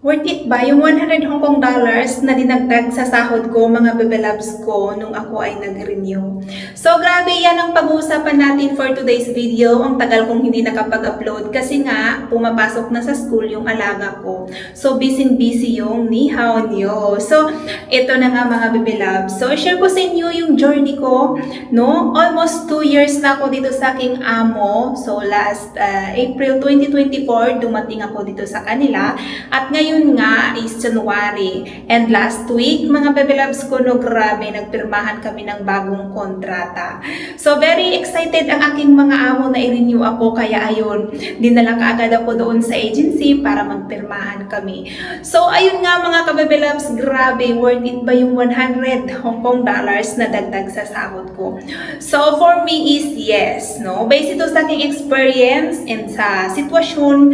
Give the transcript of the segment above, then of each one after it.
Worth it ba yung 100 Hong Kong dollars na dinagdag sa sahod ko, mga bebelabs ko, nung ako ay nag-renew? So, grabe yan ang pag-uusapan natin for today's video. Ang tagal kong hindi nakapag-upload kasi nga, pumapasok na sa school yung alaga ko. So, busy-busy yung ni hao niyo. So, ito na nga mga bebelabs. So, share ko sa inyo yung journey ko, no? Almost 2 years na ako dito sa aking amo. So, last April 2024, dumating ako dito sa kanila. At ngayon nga is January. And last week, mga bebelabs ko, no, grabe, nagpirmahan kami ng bagong kontrata. So, very excited ang aking mga amo na i-renew ako. Kaya ayun, dinala kaagad ako doon sa agency para magpirmahan kami. So, ayun nga mga kabebelabs, grabe, worth it ba yung 100 Hong Kong dollars na dagdag sa sahod ko? So, for me is yes, no? Based ito sa aking experience and sa sitwasyon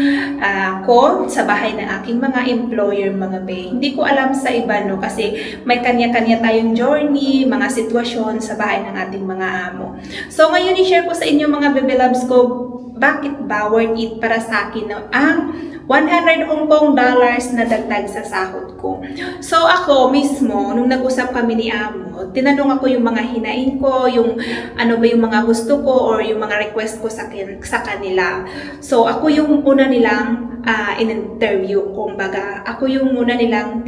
ko sa bahay ng aking mga employer, mga bay. Hindi ko alam sa iba, no? Kasi may kanya-kanya tayong journey, mga sitwasyon sa bahay ng ating mga amo. So, ngayon i-share ko sa inyo mga bebelabs ko, bakit ba worth it para sa akin no? Ang 100 Hong Kong dollars na dagdag sa sahod ko. So, ako mismo, nung nag-usap kami ni amo, tinanong ako yung mga hinaing ko, yung ano ba yung mga gusto ko or yung mga request ko sa kanila. So, ako yung una nilang in-interview, kumbaga. Ako yung muna nilang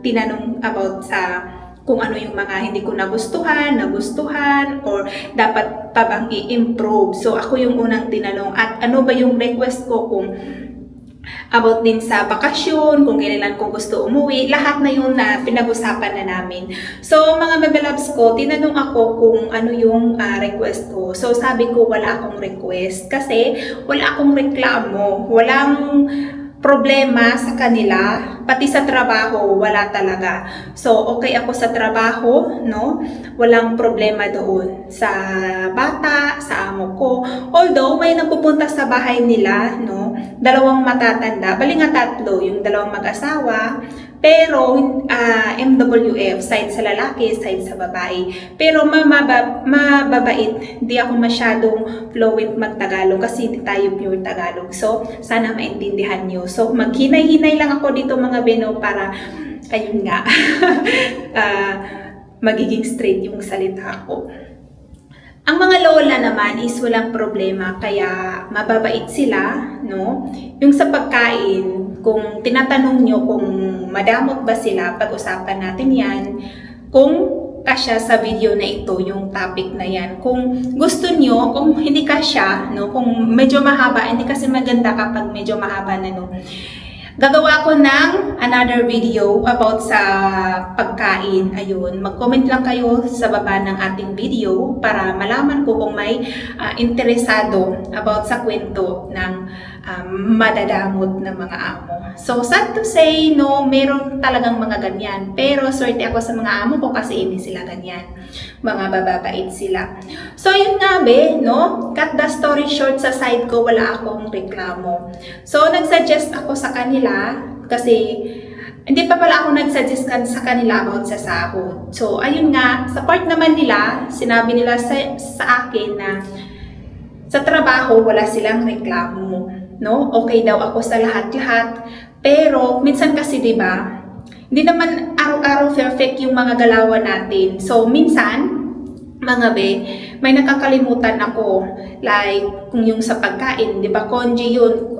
tinanong about sa kung ano yung mga hindi ko nagustuhan, or dapat pa bang i-improve. So, ako yung unang tinanong at ano ba yung request ko kung about din sa bakasyon, kung kailan ko gusto umuwi, lahat na yun na pinag-usapan na namin. So, mga bebelabs ko, tinanong ako kung ano yung request ko. So, sabi ko wala akong request kasi wala akong reklamo, walang problema sa kanila, pati sa trabaho, wala talaga. So, okay ako sa trabaho, no? Walang problema doon. Sa bata, sa amo ko. Although, may napupunta sa bahay nila, no? 2 matatanda, bali nga 3, yung 2 mag-asawa, pero MWF, side sa lalaki, side sa babae. Pero mababait, hindi ako masyadong fluent mag-Tagalog kasi hindi tayo pure Tagalog. So, sana maintindihan nyo. So, maghinay-hinay lang ako dito mga beno para, ayun nga, magiging straight yung salita ko. Ang mga lola naman is walang problema, kaya mababait sila, no? Yung sa pagkain, kung tinatanong nyo kung madamot ba sila, pag-usapan natin yan. Kung kasya sa video na ito, yung topic na yan. Kung gusto nyo, kung hindi kasya, no? Kung medyo mahaba, hindi kasi maganda kapag medyo mahaba na, no? Gagawa ko ng another video about sa pagkain. Ayun, mag-comment lang kayo sa baba ng ating video para malaman ko kung may interesado about sa kwento ng madadamot na mga amo. So, sad to say, no, meron talagang mga ganyan. Pero, swerte ako sa mga amo ko kasi hindi sila ganyan. Mga bababait sila. So, yun nga be, no? Cut the story short, sa side ko, wala akong reklamo. So, nagsuggest ako sa kanila kasi hindi pa pala ako nagsuggest sa kanila about sa sahod. So, ayun nga, sa part naman nila, sinabi nila sa akin na sa trabaho, wala silang reklamo. No? Okay daw ako sa lahat-lahat. Pero, minsan kasi, di ba, hindi naman araw-araw perfect yung mga galawan natin. So, minsan, mga be, may nakakalimutan ako. Like, kung yung sa pagkain, di ba, congee yun,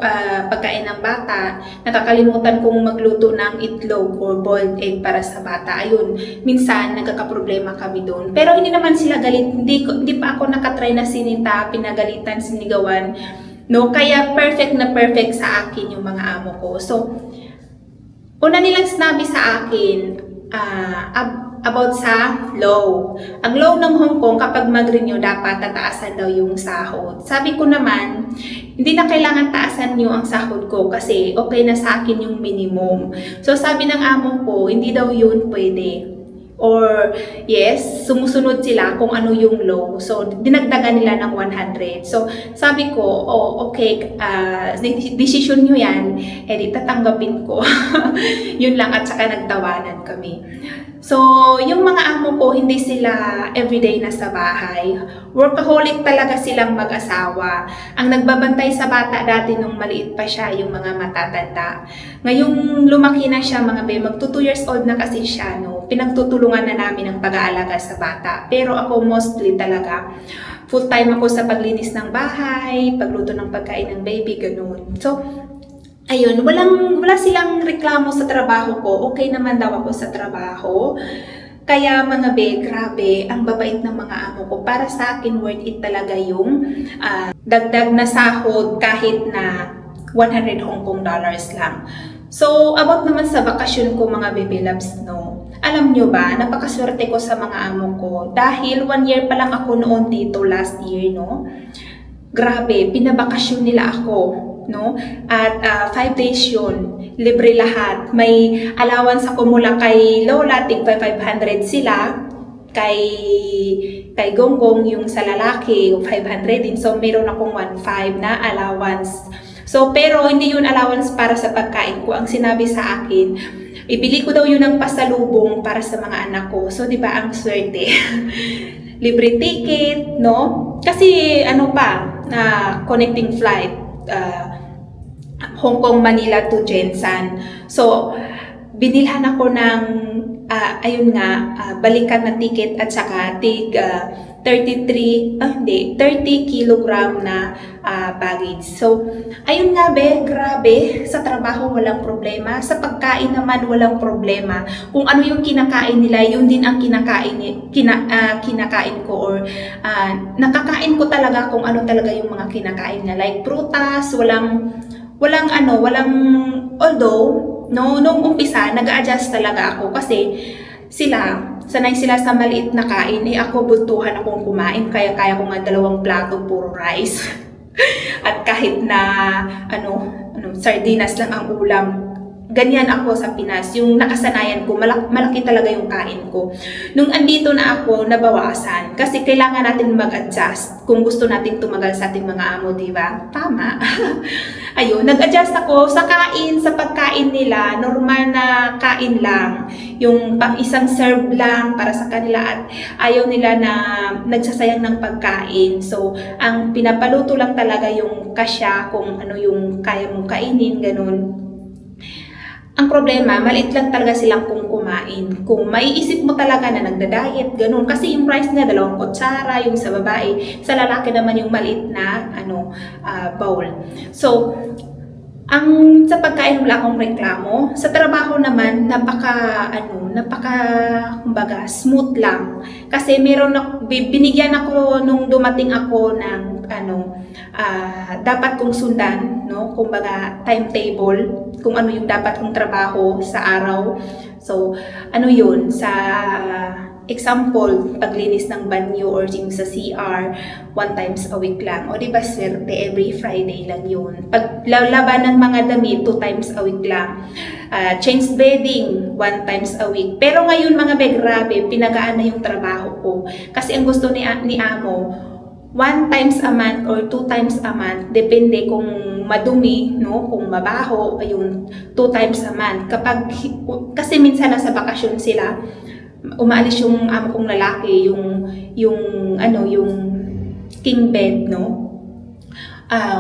pagkain ng bata, nakakalimutan kong magluto ng itlog or boiled egg para sa bata. Ayun, minsan, nagkakaproblema kami doon. Pero hindi naman sila galit, hindi pa ako nakatry na sinita, pinagalitan, sinigawan. No, kaya perfect na perfect sa akin yung mga amo ko. So, una nilang sinabi sa akin about sa law. Ang law ng Hong Kong, kapag mag-renew, dapat tataasan daw yung sahod. Sabi ko naman, hindi na kailangan taasan nyo ang sahod ko kasi okay na sa akin yung minimum. So, sabi ng amo ko, hindi daw yun pwede. Or yes, sumusunod sila kung ano yung low. So, dinagdagan nila ng 100. So, sabi ko, oh, okay, decision nyo yan, di tatanggapin ko. Yun lang, at saka nagtawanan kami. So, yung mga amo ko, hindi sila everyday nasa bahay. Workaholic talaga silang mag-asawa. Ang nagbabantay sa bata dati nung maliit pa siya, yung mga matatanda. Ngayong lumaki na siya, mga be, magto 2 years old na kasi siya, no? Pinagtutulungan na namin ang pag-aalaga sa bata. Pero ako mostly talaga, full-time ako sa paglinis ng bahay, pagluto ng pagkain ng baby, ganun. So, ayun, wala silang reklamo sa trabaho ko. Okay naman daw ako sa trabaho. Kaya mga be, grabe, ang babait ng mga amo ko. Para sa akin, worth it talaga yung dagdag na sahod kahit na 100 Hong Kong dollars lang. So, about naman sa bakasyon ko mga baby loves, no? Alam nyo ba, napakaswerte ko sa mga amo ko. Dahil 1 year pa lang ako noon dito last year, no? Grabe, pinabakasyon nila ako, no? At 5 days yun, libre lahat. May allowance ako mula kay Lola, tig 500 sila. Kay Gonggong, yung sa lalaki, 500 din. So, meron akong 1,500 na allowance. So, pero hindi yun allowance para sa pagkain ko. Ang sinabi sa akin, ibili ko daw yun ng pasalubong para sa mga anak ko. So, di ba, ang swerte. Libre ticket, no? Kasi, ano pa, connecting flight, Hong Kong, Manila to Jensan. So, binilhan ako ng, ayun nga, balikan na ticket at saka 30 kilogram na baggage. So, ayun nga be, grabe, sa trabaho walang problema, sa pagkain naman walang problema. Kung ano yung kinakain nila, yun din ang kinakain ko, or nakakain ko talaga kung ano talaga yung mga kinakain na, like prutas, although, no, nung umpisa, nag-a-adjust talaga ako kasi sanay sila sa maliit na kain, ako buntuhan akong kumain, kaya ko nga 2 plato puro rice. At kahit na, sardinas lang ang ulam, ganyan ako sa Pinas. Yung nakasanayan ko, malaki talaga yung kain ko. Nung andito na ako, nabawasan. Kasi kailangan natin mag-adjust kung gusto natin tumagal sa ating mga amo, di ba? Tama. Ayun, nag-adjust ako sa pagkain nila, normal na kain lang. Yung pang isang serve lang para sa kanila, at ayaw nila na nagsasayang ng pagkain. So, ang pinapaluto lang talaga yung kasya, kung ano yung kaya mong kainin, ganun. Ang problema, maliit lang talaga silang kung kumain. Kung maiisip mo talaga na nagda-diet, ganun. Kasi yung rice niya, 2 kutsara, yung sa babae. Sa lalaki naman yung maliit na bowl. So, sa pagkain wala akong reklamo. Sa trabaho naman, kumbaga, smooth lang. Kasi binigyan ako nung dumating ako ng dapat kong sundan, no? Kumbaga, timetable, kung ano yung dapat kong trabaho sa araw. So, yun, sa example, paglinis ng banyo or yung sa CR, 1 times a week lang. O diba, swerte, every Friday lang yun. Paglaban ng mga damit, 2 times a week lang. Change bedding, 1 times a week. Pero ngayon mga grabe, pinagaan na yung trabaho ko. Kasi ang gusto ni amo, 1 times a month or 2 times a month, depende kung madumi, no? Kung mabaho, ayun, 2 times a month. Kasi minsan nasa bakasyon sila, umaalis yung amo kong lalaki, yung king bed, no?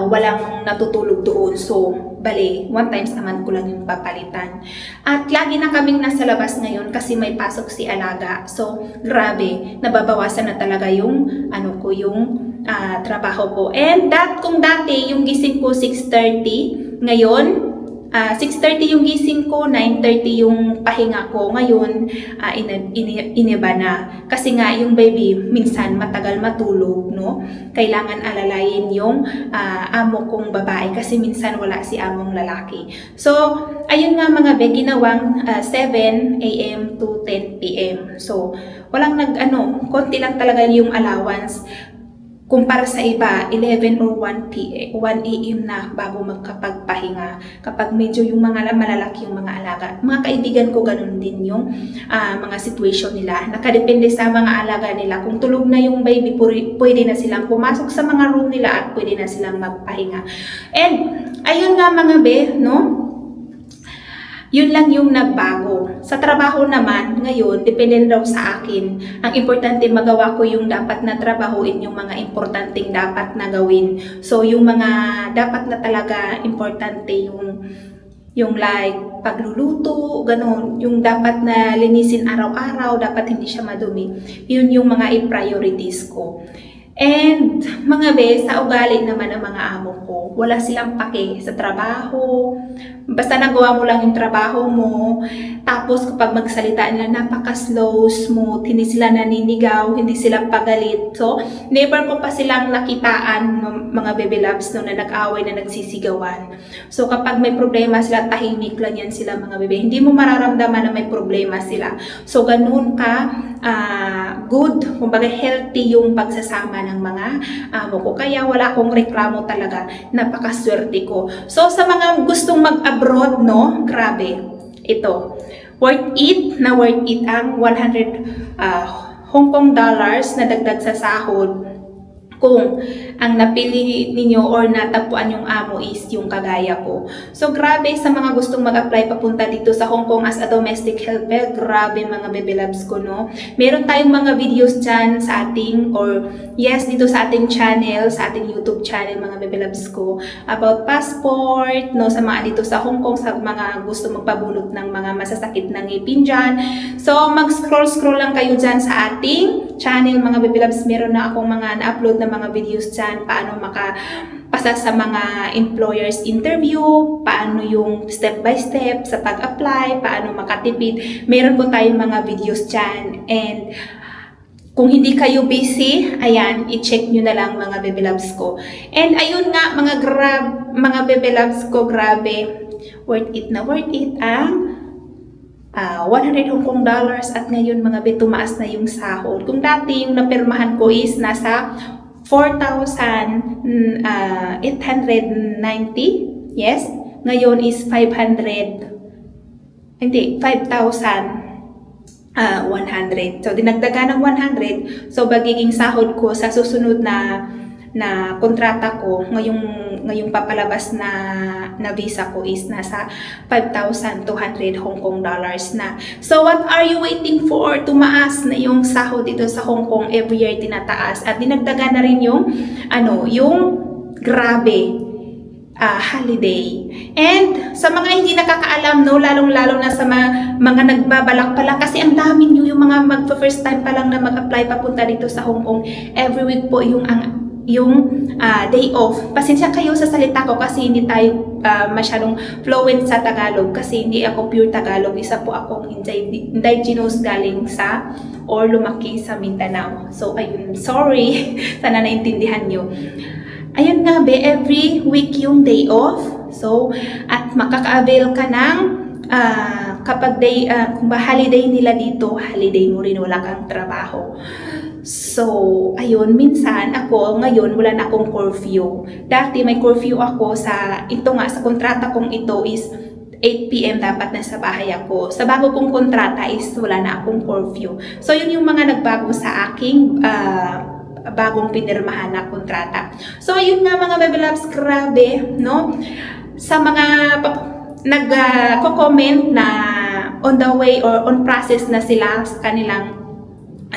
Walang natutulog doon. So, bale, 1 times a month ko lang yung papalitan. At lagi na kaming nasa labas ngayon kasi may pasok si alaga. So, grabe, nababawasan na talaga yung trabaho ko. And kung dati yung gising ko 6:30, ngayon 6:30 yung gising ko, 9:30 yung pahinga ko. Ngayon, iniba na. Kasi nga, yung baby, minsan matagal matulog, no? Kailangan alalayin yung amo kong babae kasi minsan wala si among lalaki. So, ayun nga mga be, ginawang 7 a.m. to 10 p.m. So, walang konti lang talaga yung allowance. kumpara sa iba, 11 or 1 a.m. na bago magkapagpahinga. Kapag medyo yung mga malalaki yung mga alaga. Mga kaibigan ko, ganun din yung mga situation nila. Nakadepende sa mga alaga nila. Kung tulog na yung baby, pwede na silang pumasok sa mga room nila at pwede na silang magpahinga. And, ayun nga mga be, no? Yun lang yung nagbago. Sa trabaho naman, ngayon, depende daw sa akin. Ang importante, magawa ko yung dapat na trabahuin, yung mga importanteng dapat na gawin. So, yung mga dapat na talaga importante, yung like pagluluto, ganun, yung dapat na linisin araw-araw, dapat hindi siya madumi. Yun yung mga i-priorities ko. And mga be, sa ugali naman ng mga amo ko, wala silang pake sa trabaho. Basta nagawa mo lang yung trabaho mo. Tapos kapag magsalita nila, napaka-slow, smooth, hindi sila naninigaw, hindi sila pagalit. So, never ko pa silang nakitaan, mga baby loves, no, na nag-away, na nagsisigawan. So, kapag may problema sila, tahimik lang yan sila mga bebe. Hindi mo mararamdaman na may problema sila. So, ganun ka good, kumbaga healthy yung pagsasama ng mga amo ko. Kaya wala akong reklamo talaga, napakaswerte ko. So sa mga gustong mag-abroad, no, grabe, ito, worth it ang 100 Hong Kong dollars na dagdag sa sahod kung ang napili ninyo or natagpuan yung amo is yung kagaya ko. So grabe, sa mga gustong mag-apply papunta dito sa Hong Kong as a domestic helper, grabe mga baby loves ko, no? Meron tayong mga videos dyan sa ating, or yes, dito sa ating channel, sa ating YouTube channel mga baby loves ko, about passport, no, sa mga dito sa Hong Kong, sa mga gusto magpabunot ng mga masasakit na ngipin dyan. So mag-scroll lang kayo dyan sa ating channel mga baby loves. Meron na akong mga na-upload na mga videos dyan, paano makapasa sa mga employers interview, paano yung step by step sa pag-apply, paano makatipid. Meron po tayong mga videos dyan. And kung hindi kayo busy, ayan, i-check nyo na lang mga baby loves ko. And ayun nga, mga baby loves ko, grabe, worth it ang 100 Hong Kong dollars. At ngayon mga be, tumaas na yung sahod. Kung dati yung napirmahan ko is nasa 4,890, yes, ngayon is 5,100. So dinagdagan ng 100. So magiging sahod ko sa susunod na kontrata ko, ngayong papalabas na visa ko is nasa 5,200 Hong Kong dollars na. So what are you waiting for? Tumaas na yung sahod dito sa Hong Kong, every year tinataas, at dinagdagan na rin yung grabe holiday. And sa mga hindi nakakaalam, no, lalong-lalo na sa mga nagbabalak pa lang, kasi ang dami nyo, yung mga magpa-first time pa lang na mag-apply papunta dito sa Hong Kong, every week po yung day off. Pasensya kayo sa salita ko kasi hindi tayo masyadong fluent sa Tagalog, kasi hindi ako pure Tagalog. Isa po akong indigenous galing sa or lumaki sa Mindanao. So ayun, sorry. Sana naintindihan nyo. Ayun nga be, every week yung day off. So at makaka-avail ka ng kapag kung ba holiday nila dito, holiday mo rin, wala kang trabaho. So, ayun, minsan ako, ngayon, wala na akong curfew. Dati may curfew ako sa kontrata kong ito is 8 PM dapat na sa bahay ako. Sa bago kong kontrata is wala na akong curfew. So, yun yung mga nagbago sa aking bagong pinirmahan na kontrata. So, ayun nga mga baby loves, grabe, no? Sa mga nag-comment na on the way or on process na sila sa kanilang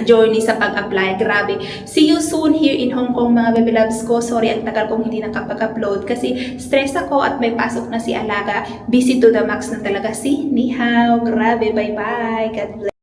journey sa pag-apply, grabe. See you soon here in Hong Kong mga baby loves ko. Sorry, ang tagal kong hindi nakapag-upload kasi stress ako at may pasok na si Alaga. Busy to the max na talaga si Ni Hao. Grabe, bye-bye. God bless.